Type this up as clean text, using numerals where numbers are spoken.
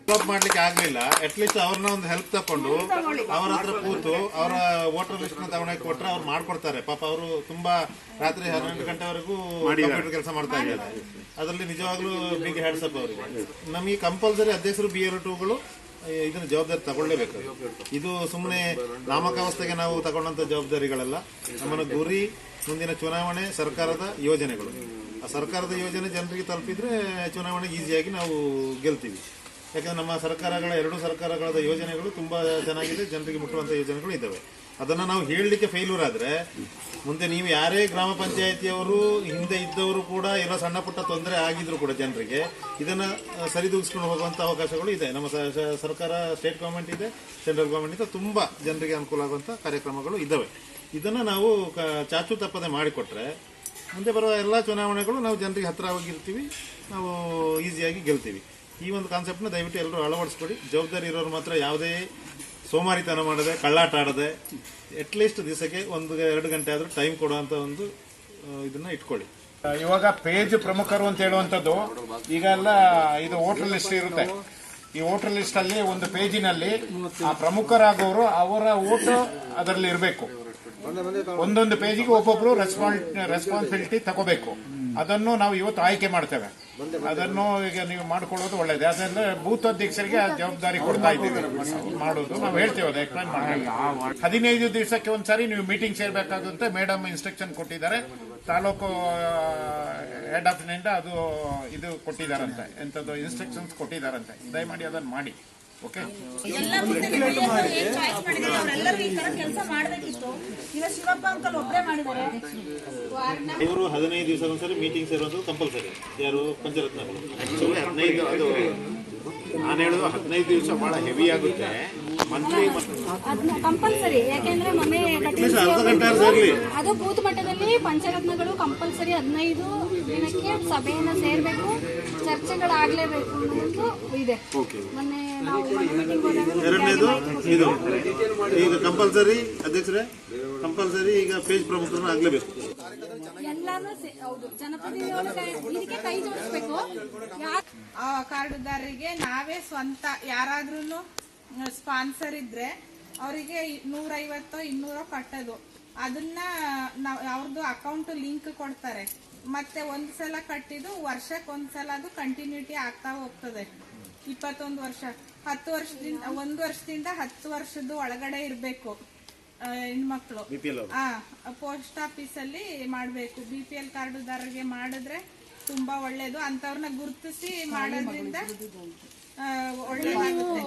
Develop ಮಾಡ್ಲಿಕ್ಕೆ ಆಗ್ಲಿಲ್ಲ, at least ಅವ್ರನ್ನ ಒಂದು ಹೆಲ್ಪ್ ತಕೊಂಡು ಅವರ ಹತ್ರ ಕೂತು ಅವರ ವೋಟರ್ ಲಿಸ್ಟ್ ನ ತಗೊಂಡೋಗಿ ಕೊಟ್ರೆ ಅವ್ರು ಮಾಡ್ಕೊಡ್ತಾರೆ. ಪಾಪ ಅವರು ತುಂಬಾ ರಾತ್ರಿ 12 ಗಂಟೆವರೆಗೂ ಕಂಪ್ಯೂಟರ್ ಕೆಲಸ ಮಾಡ್ತಾ ಇದ್ದಾರೆ. ಅದರಲ್ಲಿ ನಿಜವಾಗ್ಲೂ ಬಿಗ್ ಹ್ಯಾಟ್ಸ್ ಅಪ್ ಅವರಿಗೆ. ನಮಗೆ ಕಂಪಲ್ಸರಿ ಅಧ್ಯಕ್ಷರು BLO2ಗಳು ಇದನ್ನ ಜವಾಬ್ದಾರಿ ತಗೊಳ್ಳೇಬೇಕು. ಇದು ಸುಮ್ಮನೆ ನಾಮಕಾವಸ್ಥೆಗೆ ನಾವು ತಗೊಂಡಂತ ಜವಾಬ್ದಾರಿಗಳಲ್ಲ. ನಮ್ಮನ್ನ ಗುರಿ ಮುಂದಿನ ಚುನಾವಣೆ, ಸರ್ಕಾರದ ಯೋಜನೆಗಳು. ಆ ಸರ್ಕಾರದ ಯೋಜನೆ ಜನರಿಗೆ ತಲುಪಿದ್ರೆ ಚುನಾವಣೆ ಈಸಿಯಾಗಿ ನಾವು ಗೆಲ್ತೀವಿ. ಯಾಕಂದ್ರೆ ನಮ್ಮ ಸರ್ಕಾರಗಳ 2 ಸರ್ಕಾರಗಳ ಯೋಜನೆಗಳು ತುಂಬಾ ಚೆನ್ನಾಗಿದೆ, ಜನರಿಗೆ ಮುಟ್ಟುವಂತ ಯೋಜನೆಗಳು ಇದ್ದಾವೆ. ಅದನ್ನ ನಾವು ಹೇಳಲಿಕ್ಕೆ ಫೇಲ್ಯೂರ್ ಆದ್ರೆ ಮುಂದೆ ನೀವು ಯಾರೇ ಗ್ರಾಮ ಪಂಚಾಯತಿಯವರು ಹಿಂದೆ ಇದ್ದವರು ಕೂಡ ಇರೋ ಸಣ್ಣ ಪುಟ್ಟ ತೊಂದರೆ ಆಗಿದ್ರು ಕೂಡ ಜನರಿಗೆ ಇದನ್ನ ಸರಿದೂಗಿಸ್ಕೊಂಡು ಹೋಗುವಂತ ಅವಕಾಶಗಳು ಇದೆ. ನಮ್ಮ ಸರ್ಕಾರ, ಸ್ಟೇಟ್ ಗವರ್ಮೆಂಟ್ ಇದೆ, ಸೆಂಟ್ರಲ್ ಗವರ್ಮೆಂಟ್ ಇದೆ, ತುಂಬಾ ಜನರಿಗೆ ಅನುಕೂಲ ಆಗುವಂತ ಕಾರ್ಯಕ್ರಮಗಳು ಇದ್ದಾವೆ. ಇದನ್ನ ನಾವು ಚಾಚು ತಪ್ಪದೆ ಮಾಡಿಕೊಟ್ರೆ ಮುಂದೆ ಬರುವ ಎಲ್ಲಾ ಚುನಾವಣೆಗಳು ನಾವು ಜನರಿಗೆ ಹತ್ತಿರವಾಗಿರ್ತೀವಿ, ನಾವು ಈಸಿಯಾಗಿ ಗೆಲ್ತೀವಿ. ಈ ಒಂದು ಕಾನ್ಸೆಪ್ಟ್ ನ ದಯವಿಟ್ಟು ಎಲ್ಲರೂ ಅಳವಡಿಸ್ಕೊಡಿ. ಜವಾಬ್ದಾರಿ ಇರೋರು ಮಾತ್ರ ಯಾವುದೇ ಸೋಮಾರಿತನ ಮಾಡದೆ, ಕಳ್ಳಾಟ ಆಡದೆ, ಅಟ್ಲೀಸ್ಟ್ ದಿವಸಕ್ಕೆ 1-2 ಗಂಟೆ ಆದ್ರೂ ಟೈಮ್ ಕೊಡುವಂತ ಒಂದು ಇದನ್ನ ಇಟ್ಕೊಳ್ಳಿ. ಇವಾಗ ಪೇಜ್ ಪ್ರಮುಖರು ಅಂತ ಹೇಳುವಂತದ್ದು ಈಗ ಎಲ್ಲ ಇದು ವೋಟರ್ ಲಿಸ್ಟ್ ಇರುತ್ತೆ. ಈ ವೋಟರ್ ಲಿಸ್ಟ್ ಅಲ್ಲಿ ಒಂದು ಪೇಜಿನಲ್ಲಿ ಆ ಪ್ರಮುಖರಾಗೋರು ಅವರ ವೋಟ್ ಅದರಲ್ಲಿ ಇರಬೇಕು. ಒಂದೊಂದು ಪೇಜಿಗೆ ಒಬ್ಬೊಬ್ರು ರೆಸ್ಪಾನ್ಸಿಬಿಲಿಟಿ ತಗೋಬೇಕು. ಅದನ್ನು ನಾವು ಇವತ್ತು ಆಯ್ಕೆ ಮಾಡ್ತೇವೆ. ಅದನ್ನು ಈಗ ನೀವು ಮಾಡ್ಕೊಳ್ಳೋದು ಒಳ್ಳೇದು. ಯಾಕಂದ್ರೆ ಬೂತ್ ಅಧ್ಯಕ್ಷರಿಗೆ ಜವಾಬ್ದಾರಿ ಕೊಡ್ತಾ ಇದ್ದೀವಿ ಮಾಡೋದು. ನಾವು ಹೇಳ್ತೇವೆ, ಅದು ಎಕ್ಸ್ಪ್ಲೈನ್ ಮಾಡಿ. 15 ದಿವಸಕ್ಕೆ ಒಂದ್ಸಾರಿ ನೀವು ಮೀಟಿಂಗ್ ಸೇರ್ಬೇಕಾಗುತ್ತೆ. ಮೇಡಮ್ ಇನ್ಸ್ಟ್ರಕ್ಷನ್ ಕೊಟ್ಟಿದ್ದಾರೆ, ತಾಲೂಕು ಹೆಡ್ ಆಫೀಸ್ನಿಂದ ಅದು ಇದು ಕೊಟ್ಟಿದ್ದಾರಂತೆ, ಎಂಥದ್ದು ಇನ್ಸ್ಟ್ರಕ್ಷನ್ಸ್ ಕೊಟ್ಟಿದ್ದಾರಂತೆ. ದಯಮಾಡಿ ಅದನ್ನು ಮಾಡಿ. ಓಕೆ, ಇವರು 15 ದಿವಸ ಒಂದ್ಸರಿ ಮೀಟಿಂಗ್ ಸೇರುವಂತದ್ದು ಕಂಪಲ್ಸರಿ. ಯಾರು ಪಂಚರತ್ನಗಳು 15 ನಾನು ಹೇಳೋದು 15 ದಿವಸ ಬಹಳ ಹೆವಿ ಆಗುತ್ತೆ. Monthly compulsory. ಯಾಕೆಂದ್ರೆ ಮನೆ ಅದು ಬೂತ್ ಮಟ್ಟದಲ್ಲಿ ಪಂಚರತ್ನಗಳು ಕಂಪಲ್ಸರಿ 15 ದಿನಕ್ಕೆ ಸಭೆಯನ್ನ ಸೇರ್ಬೇಕು, ಚರ್ಚೆಗಳಾಗ್ಲೇಬೇಕು ಅನ್ನೋದು ಇದೆ. ಮೊನ್ನೆ ನಾವು ಎರಡನೇದು ಇದು ಈಗ ಕಂಪಲ್ಸರಿ ಅಧ್ಯಕ್ಷರೇ, ಕಂಪಲ್ಸರಿ ಈಗ ಪೇಜ್ ಪ್ರಮುಖರನ್ನ ಆಗ್ಲೇಬೇಕು. ಎಲ್ಲಾನು ಹೌದು, ಜನಪ್ರತಿನಿಧಿಗಳು ಇದಕ್ಕೆ ಕೈ ಜೋಡಿಸ್ಬೇಕು. ಕಾರ್ಡುದಾರರಿಗೆ ನಾವೇ ಸ್ವಂತ ಯಾರಾದ್ರೂ ಸ್ಪಾನ್ಸರ್ ಇದ್ರೆ ಅವರಿಗೆ 150-200 ಕಟ್ಟೋದು. ಅದನ್ನ ಅವ್ರದ್ದು ಅಕೌಂಟ್ ಲಿಂಕ್ ಕೊಡ್ತಾರೆ. ಮತ್ತೆ ಒಂದ್ಸಲ ಕಟ್ಟಿದ್ದು ವರ್ಷಕ್ಕೊಂದ್ಸಲ ಅದು ಕಂಟಿನ್ಯೂಟಿ ಆಗ್ತಾ ಹೋಗ್ತದೆ. 21 ವರ್ಷ, 10 ವರ್ಷದಿಂದ 1 ವರ್ಷದಿಂದ 10 ವರ್ಷದ ಒಳಗಡೆ ಇರ್ಬೇಕು ಹೆಣ್ಮಕ್ಳು. ಪೋಸ್ಟ್ ಆಫೀಸ್ ಅಲ್ಲಿ ಮಾಡ್ಬೇಕು. BPL ಕಾರ್ಡುದಾರರಿಗೆ ಮಾಡಿದ್ರೆ ತುಂಬಾ ಒಳ್ಳೇದು. ಅಂತವ್ರನ್ನ ಗುರುತಿಸಿ ಮಾಡೋದ್ರಿಂದ ಒಳ್ಳೇದಾಗುತ್ತೆ.